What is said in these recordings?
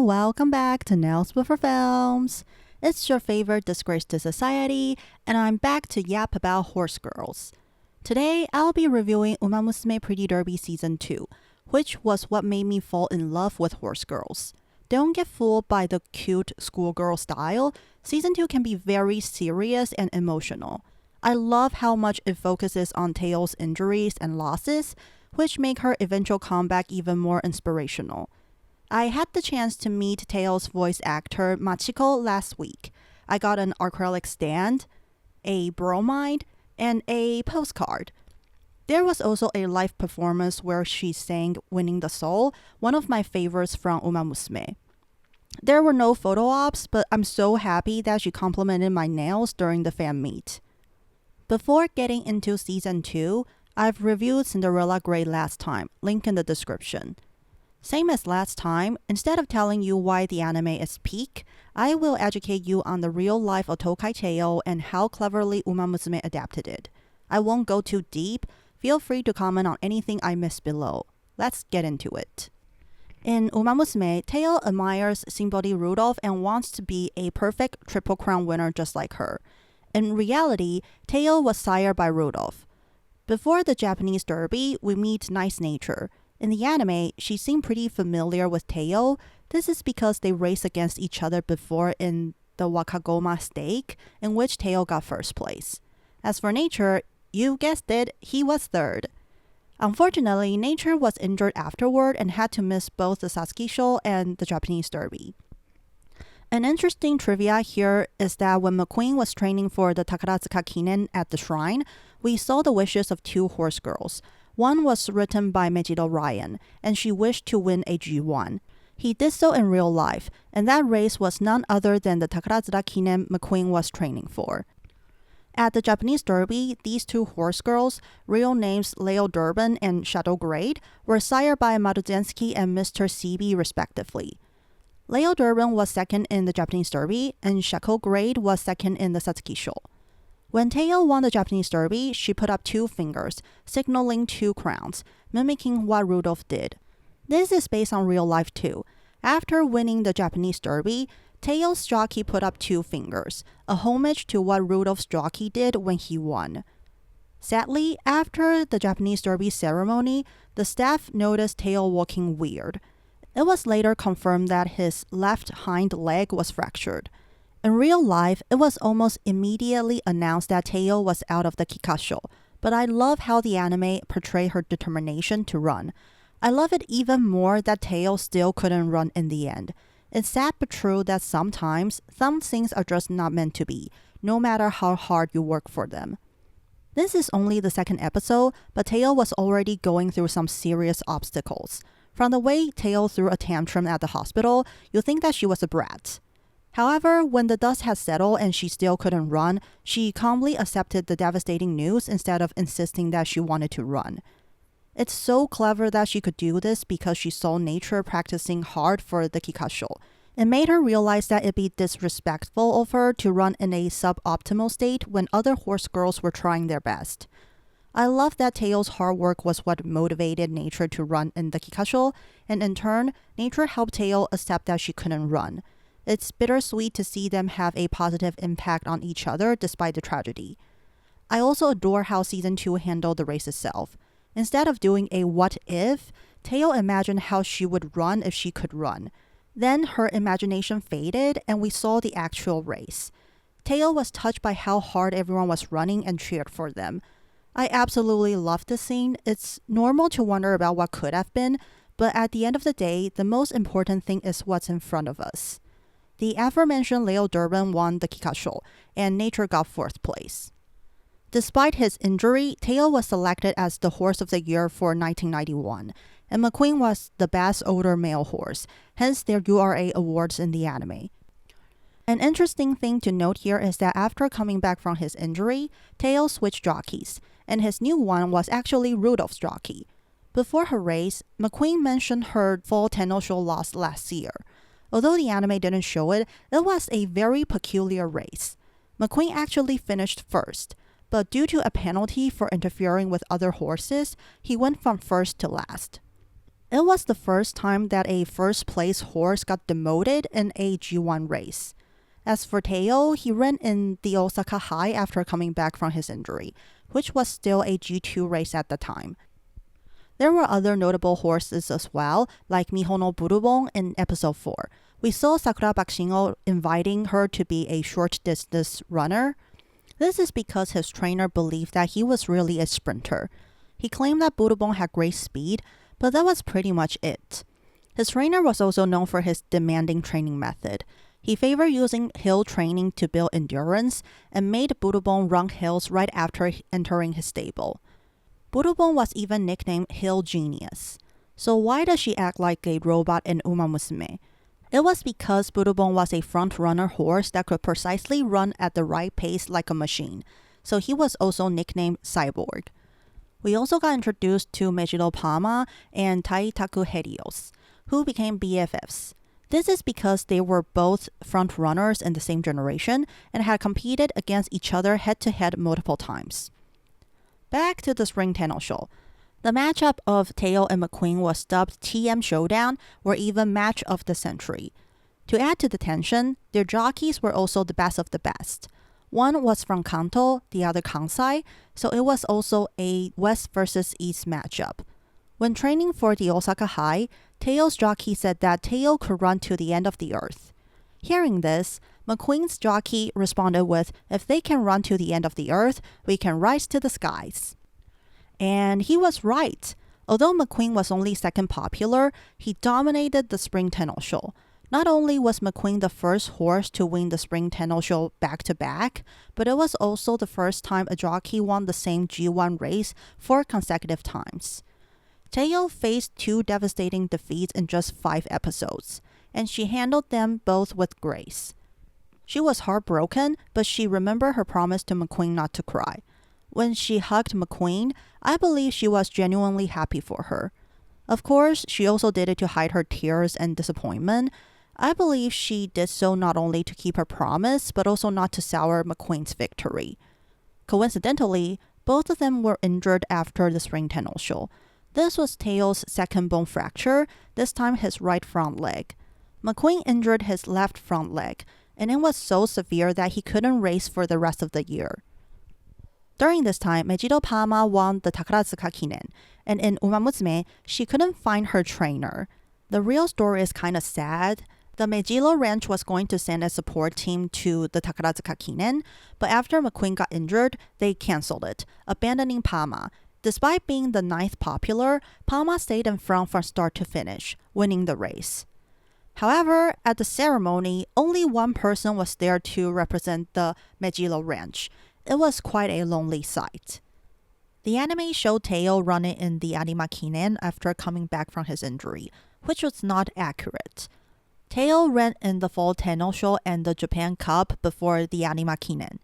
welcome back to Nails Before Films. It's your favorite disgrace to society, and I'm back to yap about horse girls. Today, I'll be reviewing Musume Pretty Derby Season 2, which was what made me fall in love with horse girls. Don't get fooled by the cute schoolgirl style. Season 2 can be very serious and emotional. I love how much it focuses on Teio's injuries and losses, which make her eventual comeback even more inspirational. I had the chance to meet Teio's voice actor Machiko last week. I got an acrylic stand, a bromide, and a postcard. There was also a live performance where she sang Winning the Soul, one of my favorites from Musume. There were no photo ops, but I'm so happy that she complimented my nails during the fan meet. Before getting into Season 2, I've reviewed Cinderella Grey last time, link in the description. Same as last time, instead of telling you why the anime is peak, I will educate you on the real life of Tokai Teio and how cleverly Musume adapted it. I won't go too deep. Feel free to comment on anything I missed below. Let's get into it. In Musume, Teio admires Sympathy Rudolph and wants to be a perfect Triple Crown winner just like her. In reality, Teio was sired by Rudolph. Before the Japanese Derby, we meet Nice Nature. In the anime, she seemed pretty familiar with Teio. This is because they raced against each other before in the Wakagoma stake, in which Teio got first place. As for Nature, you guessed it, he was third. Unfortunately, Nature was injured afterward and had to miss both the Satsuki Show and the Japanese Derby. An interesting trivia here is that when McQueen was training for the Takarazuka Kinen at the shrine, we saw the wishes of two horse girls. One was written by Mejiro Ryan, and she wished to win a G1. He did so in real life, and that race was none other than the Takarazuka Kinen McQueen was training for. At the Japanese Derby, these two horse girls, real names Leo Durban and Shadow Grade, were sired by Maruzensky and Mr. CB respectively. Leo Durban was second in the Japanese Derby, and Shadow Grade was second in the Satsuki Show. When Teio won the Japanese Derby, she put up two fingers, signaling two crowns, mimicking what Rudolph did. This is based on real life too. After winning the Japanese Derby, Teio's jockey put up two fingers, a homage to what Rudolph's jockey did when he won. Sadly, after the Japanese Derby ceremony, the staff noticed Teio walking weird. It was later confirmed that his left hind leg was fractured. In real life, it was almost immediately announced that Teio was out of the Kikka show, but I love how the anime portrayed her determination to run. I love it even more that Teio still couldn't run in the end. It's sad but true that sometimes some things are just not meant to be, no matter how hard you work for them. This is only the second episode, but Teio was already going through some serious obstacles. From the way Teio threw a tantrum at the hospital, you think that she was a brat. However, when the dust had settled and she still couldn't run, she calmly accepted the devastating news instead of insisting that she wanted to run. It's so clever that she could do this because she saw Nature practicing hard for the Kikka show. It made her realize that it'd be disrespectful of her to run in a suboptimal state when other horse girls were trying their best. I love that Teio's hard work was what motivated Nature to run in the Kikka show, and in turn, Nature helped Teio accept that she couldn't run. It's bittersweet to see them have a positive impact on each other despite the tragedy. I also adore how Season 2 handled the race itself. Instead of doing a what if, Teio imagined how she would run if she could run. Then her imagination faded and we saw the actual race. Teio was touched by how hard everyone was running and cheered for them. I absolutely loved the scene. It's normal to wonder about what could have been, but at the end of the day, the most important thing is what's in front of us. The aforementioned Leo Durban won the Kikka show, and Nature got fourth place. Despite his injury, Teio was selected as the Horse of the Year for 1991, and McQueen was the best older male horse, hence their URA awards in the anime. An interesting thing to note here is that after coming back from his injury, Teio switched jockeys, and his new one was actually Rudolph's jockey. Before her race, McQueen mentioned her fall Tenno show loss last year. Although the anime didn't show it, it was a very peculiar race. McQueen actually finished first, but due to a penalty for interfering with other horses, he went from first to last. It was the first time that a first place horse got demoted in a G1 race. As for Teio, he ran in the Osaka High after coming back from his injury, which was still a G2 race at the time. There were other notable horses as well, like Mihono Bourbon in episode 4. We saw Sakura Bakushingo inviting her to be a short distance runner. This is because his trainer believed that he was really a sprinter. He claimed that Bourbon had great speed, but that was pretty much it. His trainer was also known for his demanding training method. He favored using hill training to build endurance and made Bourbon run hills right after entering his stable. Bourbon was even nicknamed Hill Genius. So why does she act like a robot in Uma Musume? It was because Bourbon was a front-runner horse that could precisely run at the right pace like a machine, so he was also nicknamed Cyborg. We also got introduced to Mejiro Pama and Taitaku Helios, who became BFFs. This is because they were both front-runners in the same generation and had competed against each other head-to-head multiple times. Back to the Spring Tenno show. The matchup of Teio and McQueen was dubbed TM Showdown, or even Match of the Century. To add to the tension, their jockeys were also the best of the best. One was from Kanto, the other Kansai, so it was also a West versus East matchup. When training for the Osaka High, Teio's jockey said that Teio could run to the end of the earth. Hearing this, McQueen's jockey responded with, "If they can run to the end of the earth, we can rise to the skies." And he was right. Although McQueen was only second popular, he dominated the Spring Tenno show. Not only was McQueen the first horse to win the Spring Tenno show back-to-back, but it was also the first time a jockey won the same G1 race 4 consecutive times. Teio faced 2 devastating defeats in just 5 episodes, and she handled them both with grace. She was heartbroken, but she remembered her promise to McQueen not to cry. When she hugged McQueen, I believe she was genuinely happy for her. Of course, she also did it to hide her tears and disappointment. I believe she did so not only to keep her promise, but also not to sour McQueen's victory. Coincidentally, both of them were injured after the Spring Tenno show. This was Teio's second bone fracture, this time his right front leg. McQueen injured his left front leg, and it was so severe that he couldn't race for the rest of the year. During this time, Mejiro Pama won the Takarazuka Kinen, and in Uma Musume, she couldn't find her trainer. The real story is kind of sad. The Mejiro Ranch was going to send a support team to the Takarazuka Kinen, but after McQueen got injured, they cancelled it, abandoning Pama. Despite being the 9th popular, Pama stayed in front from start to finish, winning the race. However, at the ceremony, only one person was there to represent the Mejiro Ranch. It was quite a lonely sight. The anime showed Teio running in the Arima Kinen after coming back from his injury, which was not accurate. Teio ran in the Fall Tenno show and the Japan Cup before the Arima Kinen.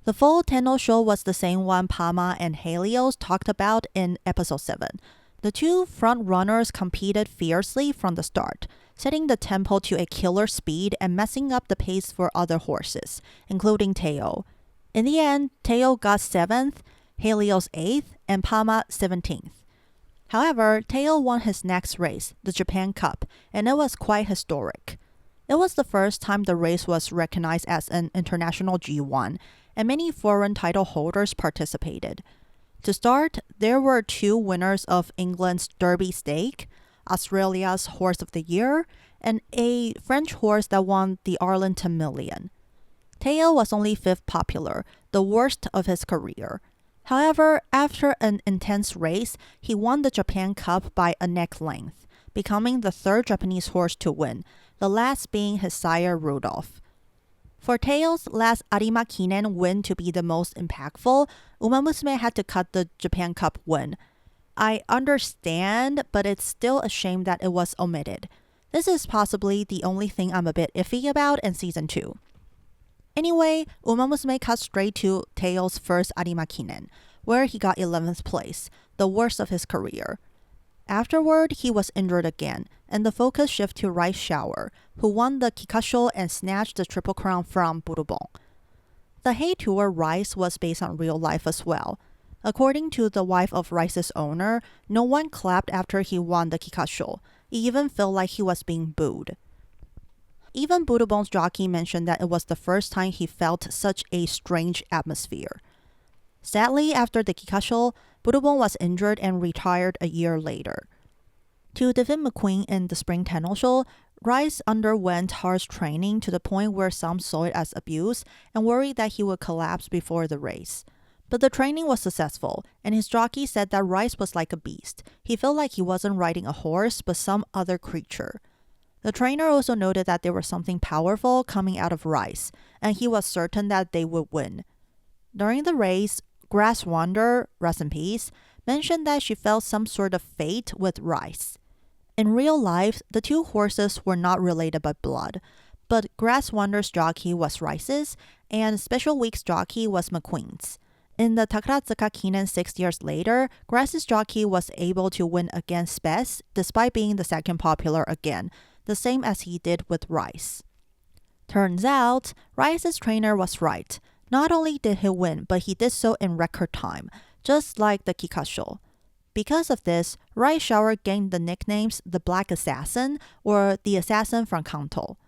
The Fall Tenno show was the same one Pama and Helios talked about in episode 7. The 2 front runners competed fiercely from the start, setting the tempo to a killer speed and messing up the pace for other horses, including Teio. In the end, Teio got 7th, Helios 8th, and Pama 17th. However, Teio won his next race, the Japan Cup, and it was quite historic. It was the first time the race was recognized as an international G1, and many foreign title holders participated. To start, there were 2 winners of England's Derby Stake, Australia's Horse of the Year, and a French horse that won the Arlington Million. Teio was only 5th popular, the worst of his career. However, after an intense race, he won the Japan Cup by a neck length, becoming the 3rd Japanese horse to win, the last being his sire Rudolph. For Teio's last Arima Kinen win to be the most impactful, Uma Musume had to cut the Japan Cup win. I understand, but it's still a shame that it was omitted. This is possibly the only thing I'm a bit iffy about in season 2. Anyway, Uma Musume cut straight to Teio's first Arima Kinen, where he got 11th place, the worst of his career. Afterward, he was injured again, and the focus shifted to Rice Shower, who won the Kikka and snatched the Triple Crown from Bourbon. The Hay Tour Rice was based on real life as well. According to the wife of Rice's owner, no one clapped after he won the Kikka. It even felt like he was being booed. Even Bourbon's jockey mentioned that it was the first time he felt such a strange atmosphere. Sadly, after the Kikka, Bourbon was injured and retired a year later. To defend McQueen in the spring Tenno, Rice underwent harsh training to the point where some saw it as abuse and worried that he would collapse before the race. But the training was successful, and his jockey said that Rice was like a beast. He felt like he wasn't riding a horse, but some other creature. The trainer also noted that there was something powerful coming out of Rice, and he was certain that they would win. During the race, Grass Wonder, rest in peace, mentioned that she felt some sort of fate with Rice. In real life, the two horses were not related by blood, but Grass Wonder's jockey was Rice's, and Special Week's jockey was McQueen's. In the Takarazuka Kinen 6 years later, Grass's jockey was able to win against Spes despite being the second popular again, the same as he did with Rice. Turns out, Rice's trainer was right. Not only did he win, but he did so in record time, just like the Kikka. Because of this, Rice Shower gained the nicknames the Black Assassin or the Assassin from Kanto.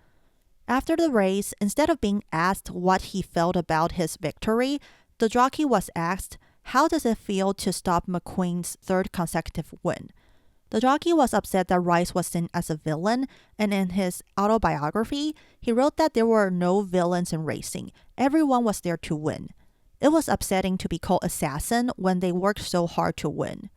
After the race, instead of being asked what he felt about his victory, the jockey was asked, how does it feel to stop McQueen's third consecutive win? The jockey was upset that Rice was seen as a villain, and in his autobiography, he wrote that there were no villains in racing. Everyone was there to win. It was upsetting to be called assassin when they worked so hard to win.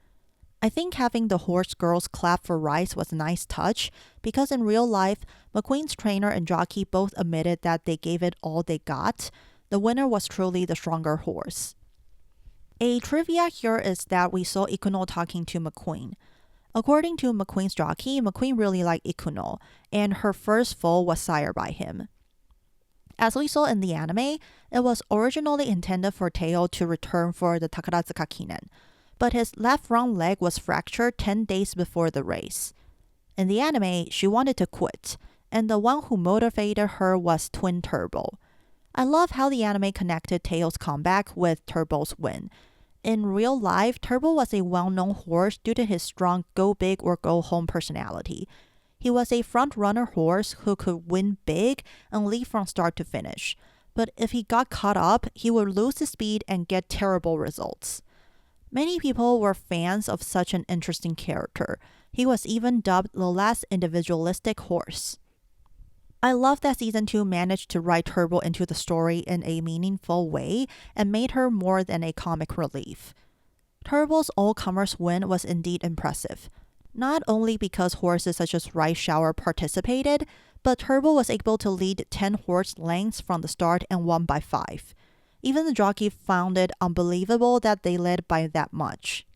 I think having the horse girls clap for Rice was a nice touch because in real life, McQueen's trainer and jockey both admitted that they gave it all they got. The winner was truly the stronger horse. A trivia here is that we saw Ikuno talking to McQueen. According to McQueen's jockey, McQueen really liked Ikuno, and her first foal was sired by him. As we saw in the anime, it was originally intended for Teio to return for the Takarazuka Kinen, but his left front leg was fractured 10 days before the race. In the anime, she wanted to quit, and the one who motivated her was Twin Turbo. I love how the anime connected Teio's comeback with Turbo's win. In real life, Turbo was a well-known horse due to his strong go big or go home personality. He was a front-runner horse who could win big and lead from start to finish. But if he got caught up, he would lose his speed and get terrible results. Many people were fans of such an interesting character. He was even dubbed the last individualistic horse. I love that Season 2 managed to write Turbo into the story in a meaningful way and made her more than a comic relief. Turbo's all-comers win was indeed impressive, not only because horses such as Rice Shower participated, but Turbo was able to lead 10 horse lengths from the start and won by 5. Even the jockey found it unbelievable that they led by that much.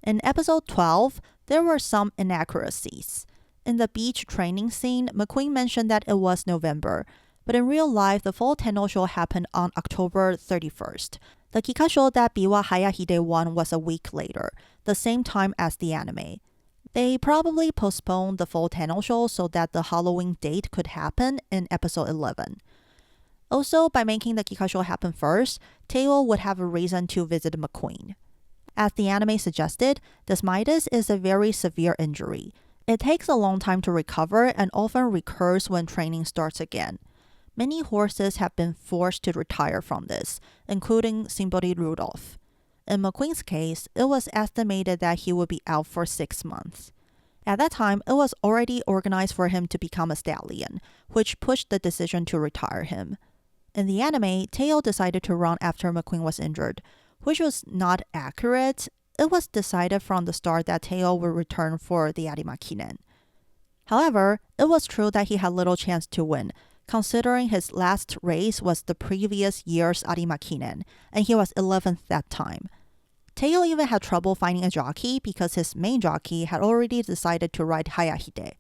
In episode 12, there were some inaccuracies. In the beach training scene, McQueen mentioned that it was November, but in real life, the full Tenno show happened on October 31st. The Kikka show that Biwa Hayahide won was a week later, the same time as the anime. They probably postponed the full Tenno show so that the Halloween date could happen in episode 11. Also, by making the Kikka show happen first, Teio would have a reason to visit McQueen. As the anime suggested, desmitis is a very severe injury. It takes a long time to recover and often recurs when training starts again. Many horses have been forced to retire from this, including Simbori Rudolph. In McQueen's case, it was estimated that he would be out for 6 months. At that time, it was already organized for him to become a stallion, which pushed the decision to retire him. In the anime, Teio decided to run after McQueen was injured, which was not accurate. It was decided from the start that Teio would return for the Arima Kinen. However, it was true that he had little chance to win, considering his last race was the previous year's Arima Kinen, and he was 11th that time. Teio even had trouble finding a jockey because his main jockey had already decided to ride Hayahide.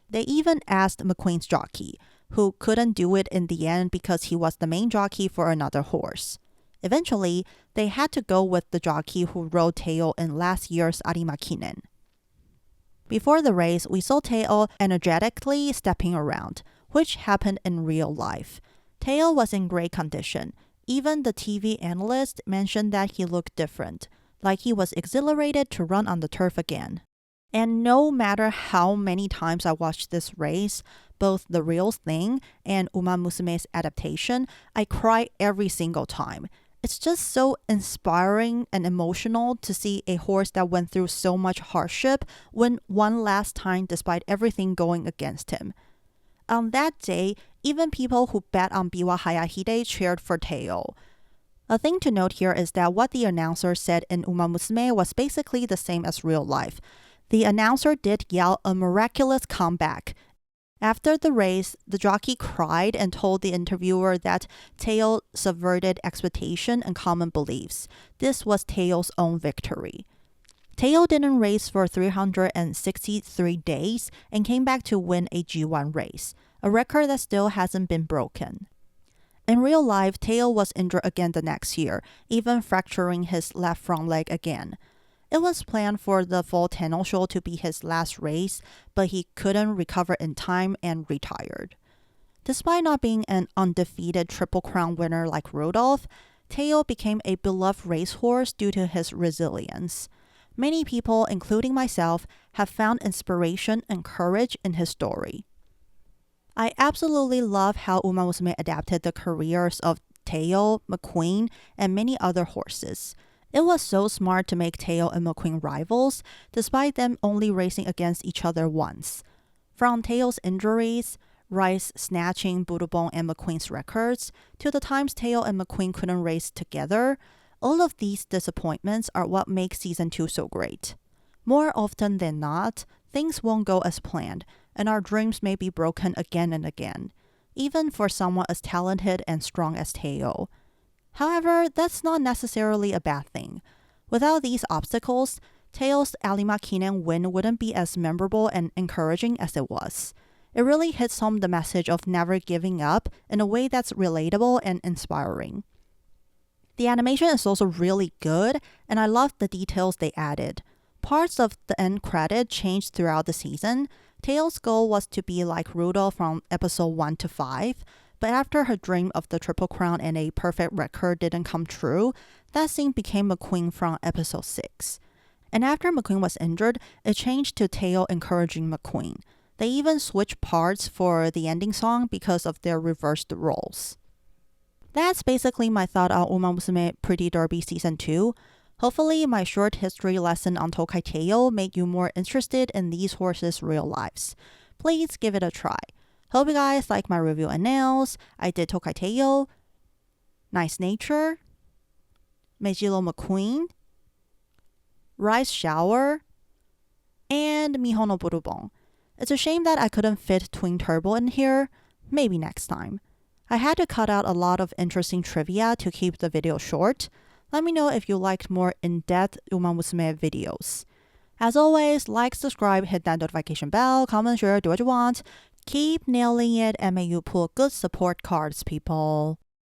They even asked McQueen's jockey, who couldn't do it in the end because he was the main jockey for another horse. Eventually, they had to go with the jockey who rode Teio in last year's Arima Kinen. Before the race, we saw Teio energetically stepping around, which happened in real life. Teio was in great condition. Even the TV analyst mentioned that he looked different, like he was exhilarated to run on the turf again. And no matter how many times I watched this race, both the real thing and Uma Musume's adaptation, I cry every single time. It's just so inspiring and emotional to see a horse that went through so much hardship win one last time despite everything going against him. On that day, even people who bet on Biwa Hayahide cheered for Teio. A thing to note here is that what the announcer said in Uma Musume was basically the same as real life. The announcer did yell a miraculous comeback. After the race, the jockey cried and told the interviewer that Teio subverted expectation and common beliefs. This was Teio's own victory. Teio didn't race for 363 days and came back to win a G1 race, a record that still hasn't been broken. In real life, Teio was injured again the next year, even fracturing his left front leg again. It was planned for the fall Tenno show to be his last race, but he couldn't recover in time and retired. Despite not being an undefeated Triple Crown winner like Rudolph, Teio became a beloved racehorse due to his resilience. Many people, including myself, have found inspiration and courage in his story. I absolutely love how Uma Musume adapted the careers of Teio, McQueen, and many other horses. It was so smart to make Teio and McQueen rivals, despite them only racing against each other once. From Teio's injuries, Rice snatching Bourbon and McQueen's records, to the times Teio and McQueen couldn't race together, all of these disappointments are what make Season 2 so great. More often than not, things won't go as planned, and our dreams may be broken again and again, even for someone as talented and strong as Teio. However, that's not necessarily a bad thing. Without these obstacles, Teio's Arima Kinen win wouldn't be as memorable and encouraging as it was. It really hits home the message of never giving up in a way that's relatable and inspiring. The animation is also really good, and I love the details they added. Parts of the end credit changed throughout the season. Teio's goal was to be like Rudolph from episode 1 to 5, but after her dream of the Triple Crown and a perfect record didn't come true, that scene became McQueen from episode 6. And after McQueen was injured, it changed to Teio encouraging McQueen. They even switched parts for the ending song because of their reversed roles. That's basically my thought on Uma Musume Pretty Derby Season 2. Hopefully, my short history lesson on Tokai Teio made you more interested in these horses' real lives. Please give it a try. Hope you guys like my review and nails. I did Tokai Teio, Nice Nature, Mejiro McQueen, Rice Shower, and Mihono Bourbon. It's a shame that I couldn't fit Twin Turbo in here. Maybe next time. I had to cut out a lot of interesting trivia to keep the video short. Let me know if you liked more in-depth Uma Musume videos. As always, like, subscribe, hit that notification bell, comment, share, do what you want. Keep nailing it and may you pull good support cards, people.